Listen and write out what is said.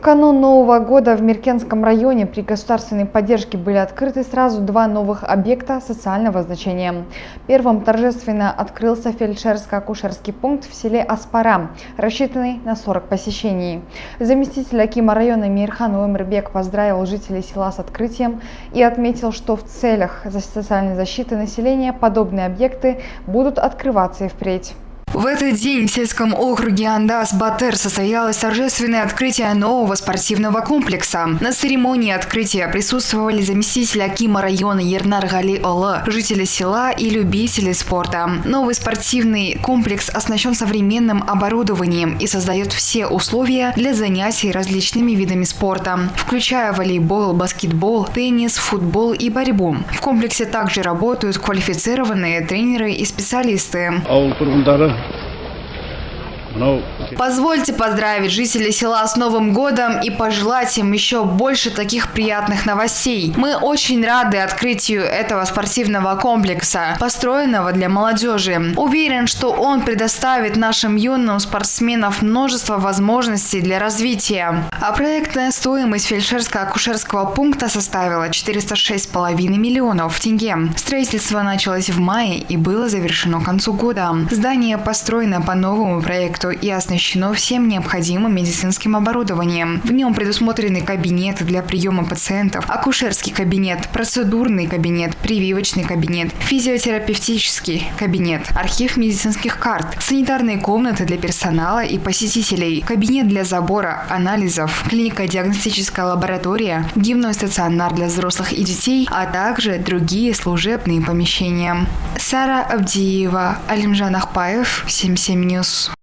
В канун Нового года в Миркенском районе при государственной поддержке были открыты сразу два новых объекта социального значения. Первым торжественно открылся фельдшерско-акушерский пункт в селе Аспара, рассчитанный на 40 посещений. Заместитель акима района Мейирхан Өмірбек поздравил жителей села с открытием и отметил, что в целях социальной защиты населения подобные объекты будут открываться и впредь. В этот день в сельском округе Андас-Батыр состоялось торжественное открытие нового спортивного комплекса. На церемонии открытия присутствовали заместитель акима района Ернар Гали Олы, жители села и любители спорта. Новый спортивный комплекс оснащен современным оборудованием и создает все условия для занятий различными видами спорта, включая волейбол, баскетбол, теннис, футбол и борьбу. В комплексе также работают квалифицированные тренеры и специалисты. Позвольте поздравить жителей села с Новым годом и пожелать им еще больше таких приятных новостей. Мы очень рады открытию этого спортивного комплекса, построенного для молодежи. Уверен, что он предоставит нашим юным спортсменам множество возможностей для развития. А проектная стоимость фельдшерско-акушерского пункта составила 406,5 миллионов тенге. Строительство началось в мае и было завершено к концу года. Здание построено по новому проекту и оснащено всем необходимым медицинским оборудованием. В нем предусмотрены кабинеты для приема пациентов, акушерский кабинет, процедурный кабинет, прививочный кабинет, физиотерапевтический кабинет, архив медицинских карт, санитарные комнаты для персонала и посетителей, кабинет для забора анализов, клинико-диагностическая лаборатория, дневной стационар для взрослых и детей, а также другие служебные помещения. Сара Абдиева, Алимжан Ахпаев, 77 News.